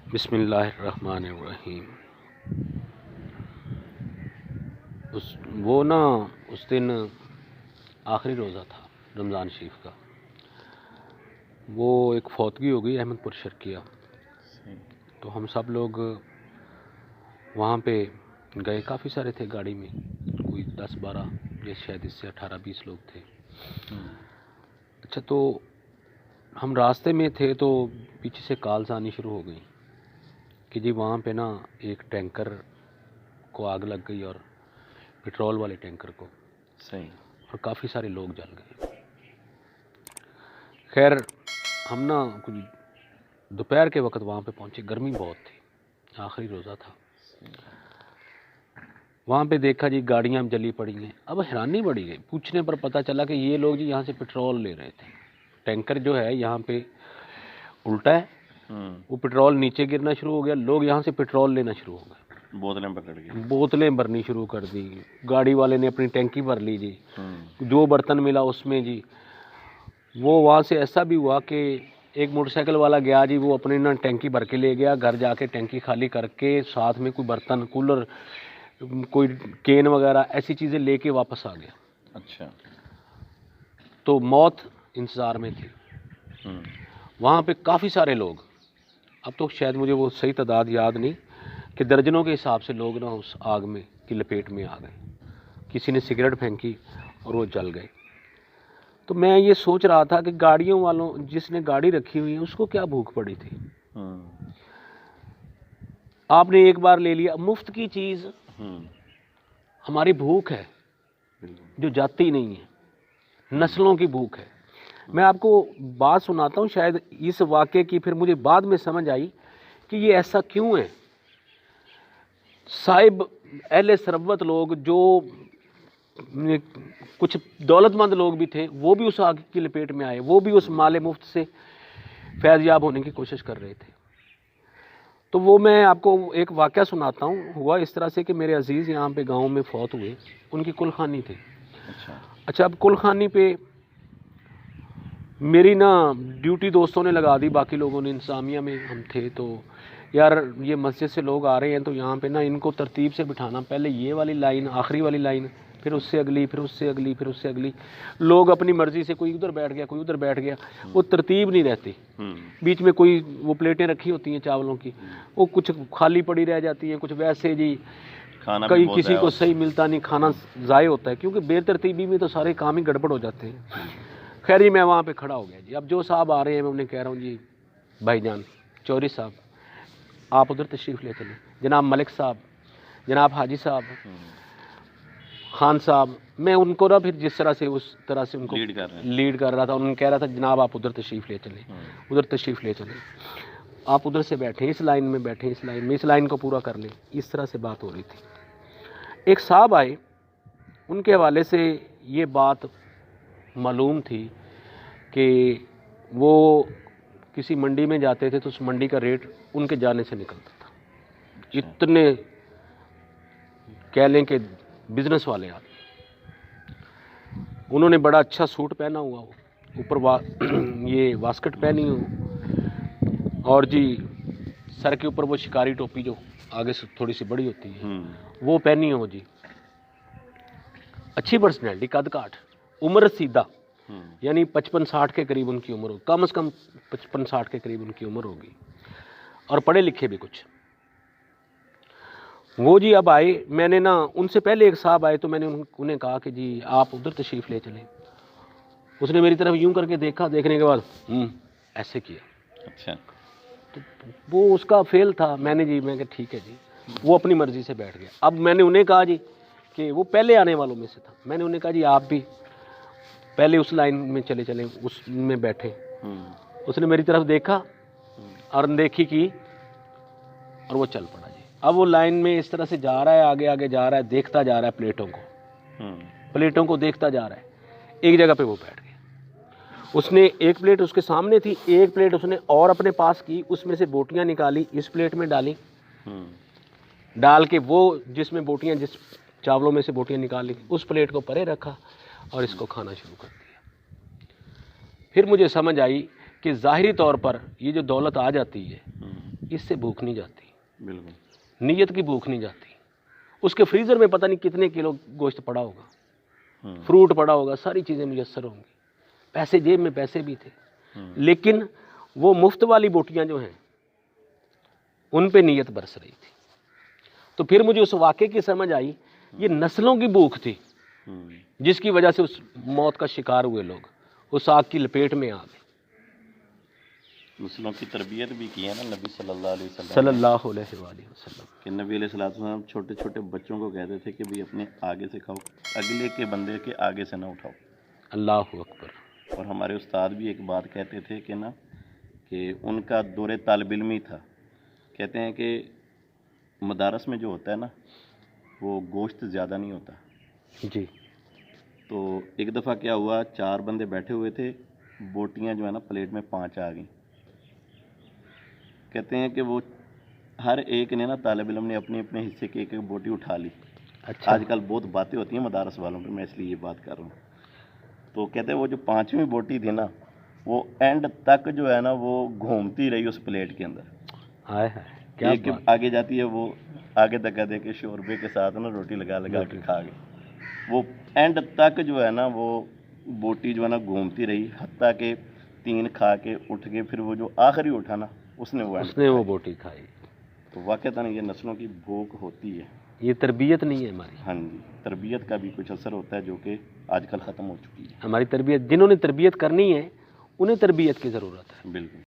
बिस्मिल्लाहिर्रहमानिर्रहीम। उस दिन आखिरी रोज़ा था रमज़ान शरीफ का। वो एक फौतगी हो गई अहमदपुर शर्किया। तो हम सब लोग वहाँ पे गए, काफ़ी सारे थे गाड़ी में, कोई 10-12 या शायद इससे 18-20 लोग थे। अच्छा, तो हम रास्ते में थे तो पीछे से कॉल्स आनी शुरू हो गई कि जी वहाँ पे ना एक टैंकर को आग लग गई, और पेट्रोल वाले टैंकर को। सही। और काफ़ी सारे लोग जल गए। खैर, हम ना कुछ दोपहर के वक्त वहाँ पे पहुँचे, गर्मी बहुत थी, आखिरी रोज़ा था। वहाँ पे देखा जी गाड़ियाँ जली पड़ी हैं। अब हैरानी बढ़ी गई, पूछने पर पता चला कि ये लोग जी यहाँ से पेट्रोल ले रहे थे। टैंकर जो है यहाँ पे उल्टा है, वो पेट्रोल नीचे गिरना शुरू हो गया, लोग यहाँ से पेट्रोल लेना शुरू हो गए, बोतलें पकड़ के बोतलें भरनी शुरू कर दी। गाड़ी वाले ने अपनी टैंकी भर ली जी, जो बर्तन मिला उसमें जी। वो वहाँ से ऐसा भी हुआ कि एक मोटरसाइकिल वाला गया जी, वो अपनी ना टैंकी भर के ले गया, घर जाके टैंकी खाली करके साथ में कोई बर्तन, कूलर, कोई केन वगैरह ऐसी चीज़ें लेके वापस आ गया। अच्छा। तो मौत इंतज़ार में थी। वहाँ पे काफ़ी सारे लोग, अब तो शायद मुझे वो सही तादाद याद नहीं, कि दर्जनों के हिसाब से लोग ना उस आग में की लपेट में आ गए। किसी ने सिगरेट फेंकी और वो जल गए। तो मैं ये सोच रहा था कि गाड़ियों वालों, जिसने गाड़ी रखी हुई है, उसको क्या भूख पड़ी थी। आपने एक बार ले लिया मुफ्त की चीज़। हमारी भूख है जो जाती नहीं है, नस्लों की भूख है। मैं आपको बात सुनाता हूँ, शायद इस वाक़े की फिर मुझे बाद में समझ आई कि ये ऐसा क्यों है। साहिब अहले सरवत लोग, जो कुछ दौलतमंद लोग भी थे, वो भी उस आग की लपेट में आए, वो भी उस माले मुफ्त से फैज़याब होने की कोशिश कर रहे थे। तो वो मैं आपको एक वाक़या सुनाता हूँ। हुआ इस तरह से कि मेरे अजीज़ यहाँ पे गांव में फौत हुए, उनकी कुलखानी थी। अच्छा, अब कुलखानी पे मेरी ना ड्यूटी दोस्तों ने लगा दी, बाकी लोगों ने, इंतज़ामिया में हम थे। तो यार ये मस्जिद से लोग आ रहे हैं, तो यहाँ पे ना इनको तरतीब से बिठाना, पहले ये वाली लाइन, आखिरी वाली लाइन, फिर उससे अगली, फिर उससे अगली, फिर उससे अगली। लोग अपनी मर्ज़ी से कोई उधर बैठ गया, कोई उधर बैठ गया, वो तरतीब नहीं रहती। बीच में कोई वो प्लेटें रखी होती हैं चावलों की, वो कुछ खाली पड़ी रह जाती हैं, कुछ वैसे जी, कई किसी को सही मिलता नहीं, खाना ज़ाय होता है, क्योंकि बेतरतीबी में तो सारे काम ही गड़बड़ हो जाते हैं। खैर ही मैं वहाँ पे खड़ा हो गया जी। अब जो साहब आ रहे हैं, मैं उन्हें कह रहा हूँ जी भाईजान चौधरी साहब, आप उधर तशरीफ़ ले चलें, जनाब मलिक साहब, जनाब हाजी साहब, खान साहब। मैं उनको ना फिर जिस तरह से, उस तरह से उनको लीड कर रहा था। उन्होंने कह रहा था जनाब आप उधर तशरीफ़ ले चलें, उधर तशरीफ़ ले चलें, आप उधर से बैठें, इस लाइन में बैठें, इस लाइन में, इस लाइन को पूरा कर लें। इस तरह से बात हो रही थी। एक साहब आए, उनके हवाले से ये बात मालूम थी कि वो किसी मंडी में जाते थे, तो उस मंडी का रेट उनके जाने से निकलता था। इतने कह लें कि बिजनेस वाले आदमी। उन्होंने बड़ा अच्छा सूट पहना हुआ हो, ऊपर ये वास्कट पहनी हो, और जी सर के ऊपर वो शिकारी टोपी जो आगे से थोड़ी सी बड़ी होती है, वो पहनी हो जी। अच्छी पर्सनैलिटी, कद काठ, उम्र सीधा, यानी 55-60 के करीब उनकी उम्र हो, कम से कम 55-60 के करीब उनकी उम्र होगी, और पढ़े लिखे भी कुछ। वो जी अब आए, मैंने ना उनसे पहले एक साहब आए, तो मैंने उन्हें कहा कि जी आप उधर तशरीफ़ ले चलें। उसने मेरी तरफ यूं करके देखा, देखने के बाद ऐसे किया। अच्छा, तो वो उसका फेल था। मैंने कहा ठीक है जी। वो अपनी मर्ज़ी से बैठ गया। अब मैंने उन्हें कहा जी कि वो पहले आने वालों में से था, मैंने उन्हें कहा जी आप भी पहले उस लाइन में चले चलें, उसमें बैठे। उसने मेरी तरफ देखा और अनदेखी की, और वो चल पड़ा जी। अब वो लाइन में इस तरह से जा रहा है, आगे आगे जा रहा है, देखता जा रहा है प्लेटों को देखता जा रहा है। एक जगह पे वो बैठ गया। उसने एक प्लेट उसके सामने थी, एक प्लेट उसने और अपने पास की, उसमें से बोटियां निकाली, इस प्लेट में डाली, डाल के वो जिसमें बोटियां, जिस चावलों में से बोटियां निकाली, उस प्लेट को परे रखा और इसको खाना शुरू कर दिया। फिर मुझे समझ आई कि ज़ाहिरी तौर पर ये जो दौलत आ जाती है, इससे भूख नहीं जाती, बिल्कुल। नीयत की भूख नहीं जाती। उसके फ्रीज़र में पता नहीं कितने किलो गोश्त पड़ा होगा, फ्रूट पड़ा होगा, सारी चीज़ें मुयस्सर होंगी, पैसे जेब में पैसे भी थे, लेकिन वो मुफ्त वाली बोटियां जो हैं उन पे नीयत बरस रही थी। तो फिर मुझे उस वाक़े की समझ आई, ये नस्लों की भूख थी जिसकी वजह से उस मौत का शिकार हुए लोग, उस आग की लपेट में आ गए। नस्लों की तरबियत भी की है ना नबी सल्लल्लाहु अलैहि वसल्लम कि नबी अलैहिस्सलाम छोटे छोटे बच्चों को कहते थे कि भाई अपने आगे से खाओ, अगले के बंदे के आगे से ना उठाओ। अल्लाहु अकबर। और हमारे उस्ताद भी एक बात कहते थे कि ना, कि उनका दौरे तालिब इल्मी था। कहते हैं कि मदारस में जो होता है ना, वो गोश्त ज़्यादा नहीं होता जी। तो एक दफ़ा क्या हुआ, 4 बंदे बैठे हुए थे, बोटियां जो है ना प्लेट में 5 आ गई। कहते हैं कि वो हर एक ने ना, तालिब इल्म ने अपने अपने हिस्से की एक एक बोटी उठा ली। अच्छा। आजकल बहुत बातें होती हैं मदारस वालों पे, मैं इसलिए ये बात कर रहा हूँ। तो कहते हैं वो जो 5वीं बोटी थी ना, वो एंड तक जो है ना वो घूमती रही उस प्लेट के अंदर। हाय हाय, क्या एक बात। आगे जाती है, वो आगे तक दे के शोरबे के साथ ना रोटी लगा लगा के खा गए। वो एंड तक जो है ना वो बोटी जो है ना घूमती रही, हत्ता के 3 खा के उठ के फिर वो जो आखिरी उठा ना उसने वो बोटी खाई। तो वाक़ईतन ये नस्लों की भूख होती है, ये तरबियत नहीं है हमारी। हाँ जी, तरबियत का भी कुछ असर होता है जो कि आजकल ख़त्म हो चुकी है। हमारी तरबियत, जिन्होंने तरबियत करनी है उन्हें तरबियत की ज़रूरत है। बिल्कुल।